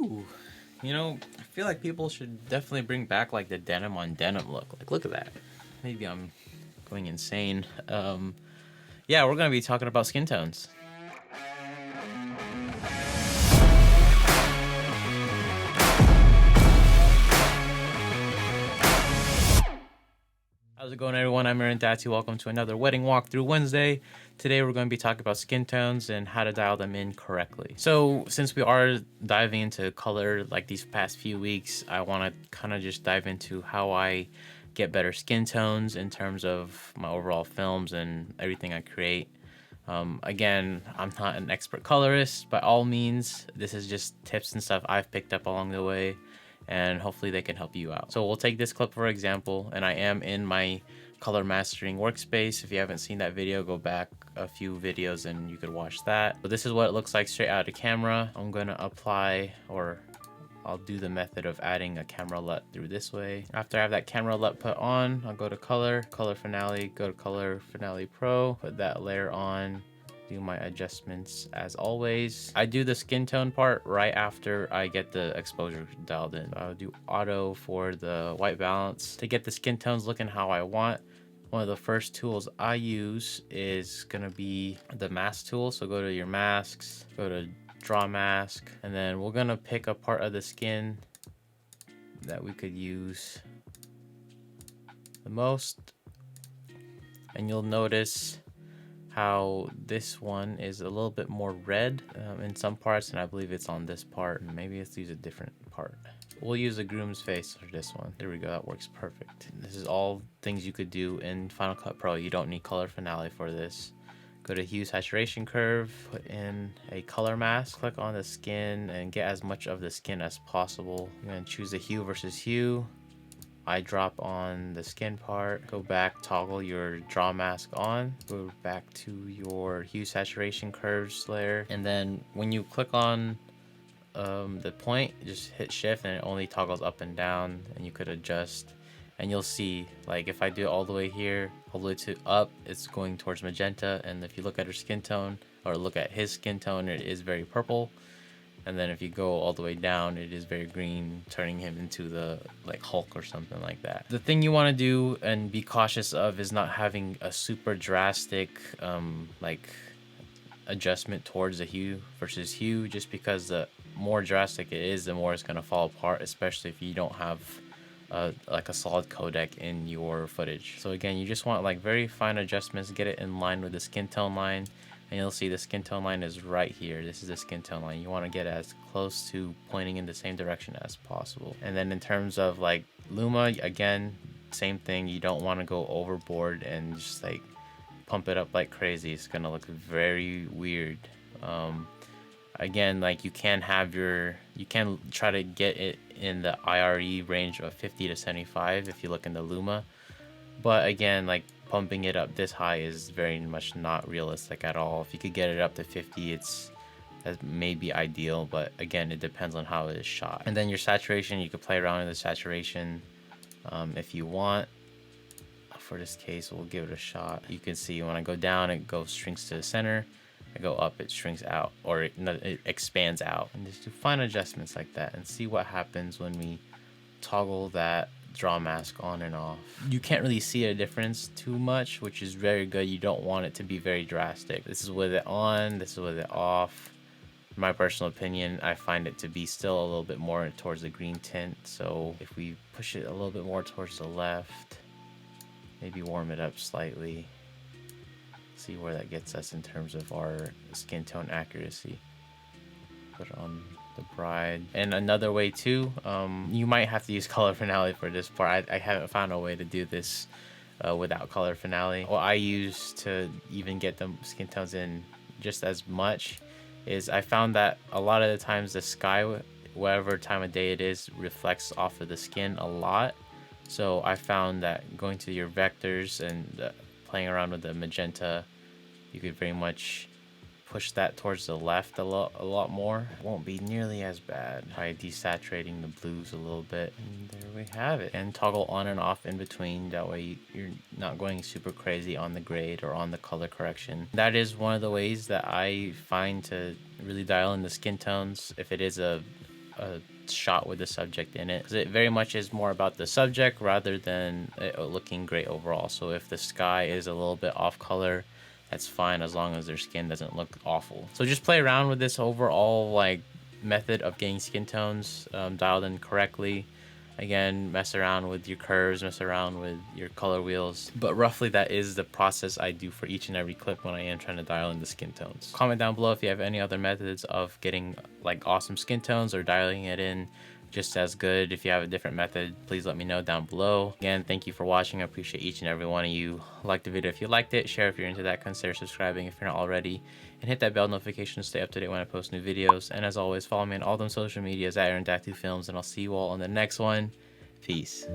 Ooh, you know, I feel like people should definitely bring back like the denim on denim look. Like, look at that. Maybe I'm going insane. Yeah, we're gonna be talking about skin tones. How's it going, everyone? I'm Aaron Dati. Welcome to another wedding walkthrough Wednesday. Today we're going to be talking about skin tones and how to dial them in correctly. So since we are diving into color like these past few weeks, I want to kind of just dive into how I get better skin tones in terms of my overall films and everything I create. Again, I'm not an expert colorist by all means. This is just tips and stuff I've picked up along the way, and hopefully they can help you out. So we'll take this clip for example, and I am in my color mastering workspace. If you haven't seen that video, go back a few videos and you could watch that. But this is what it looks like straight out of camera. I'm gonna apply, or I'll do the method of adding a camera LUT through this way. After I have that camera LUT put on, I'll go to color finale, go to color finale pro, put that layer on, do my adjustments as always. I do the skin tone part right after I get the exposure dialed in. I'll do auto for the white balance to get the skin tones looking how I want. One of the first tools I use is gonna be the mask tool. So go to your masks, go to draw mask, and then we're gonna pick a part of the skin that we could use the most. And you'll notice how this one is a little bit more red in some parts, and I believe it's on this part, and maybe let's use a different part. We'll use a groom's face for this one. There we go, that works perfect. This is all things you could do in Final Cut Pro. You don't need color finale for this. Go to hue saturation curve, put in a color mask, click on the skin and get as much of the skin as possible. You're gonna choose a hue versus hue. I drop on the skin part, go back, toggle your draw mask on, go back to your hue saturation curves layer, and then when you click on the point, just hit shift and it only toggles up and down, and you could adjust. And you'll see, like if I do it all the way here, all the way to up, it's going towards magenta. And if you look at her skin tone, or look at his skin tone, it is very purple. And then if you go all the way down, it is very green, turning him into the like Hulk or something like that. The thing you want to do and be cautious of is not having a super drastic like adjustment towards the hue versus hue, just because the more drastic it is, the more it's going to fall apart, especially if you don't have like a solid codec in your footage. So again, you just want like very fine adjustments, get it in line with the skin tone line, and you'll see the skin tone line is right here. This is the skin tone line. You want to get as close to pointing in the same direction as possible. And then in terms of like Luma, again, same thing. You don't want to go overboard and just like pump it up like crazy. It's gonna look very weird. Again, like you can try to get it in the IRE range of 50 to 75 if you look in the Luma, but again, like pumping it up this high is very much not realistic at all. If you could get it up to 50, that may be ideal, but again, it depends on how it is shot. And then your saturation, you could play around in the saturation if you want. For this case, we'll give it a shot. You can see when I go down, it shrinks to the center. I go up, it shrinks out, or it expands out. And just do fine adjustments like that and see what happens when we toggle that draw mask on and off. You can't really see a difference too much, which is very good. You don't want it to be very drastic. This is with it on, this is with it off. In my personal opinion, I find it to be still a little bit more towards the green tint. So if we push it a little bit more towards the left, maybe warm it up slightly, see where that gets us in terms of our skin tone accuracy. Put it on the bride. And another way too, you might have to use color finale for this part. I haven't found a way to do this without color finale. What I use to even get the skin tones in just as much is I found that a lot of the times the sky, whatever time of day it is, reflects off of the skin a lot. So I found that going to your vectors and playing around with the magenta, you could very much push that towards the left a lot more. It won't be nearly as bad by desaturating the blues a little bit. And there we have it. And toggle on and off in between. That way you're not going super crazy on the grade or on the color correction. That is one of the ways that I find to really dial in the skin tones. If it is a a shot with the subject in it, 'cause it very much is more about the subject rather than it looking great overall. So if the sky is a little bit off color, that's fine as long as their skin doesn't look awful. So just play around with this overall like method of getting skin tones dialed in correctly. Again, mess around with your curves, mess around with your color wheels, but roughly that is the process I do for each and every clip when I am trying to dial in the skin tones. Comment down below if you have any other methods of getting like awesome skin tones or dialing it in just as good. If you have a different method, please let me know down below. Again, thank you for watching. I appreciate each and every one of you. Like the video if you liked it, share if you're into that, consider subscribing if you're not already, and hit that bell notification to stay up to date when I post new videos. And as always, follow me on all them social medias at Aaron Films, and I'll see you all on the next one. Peace.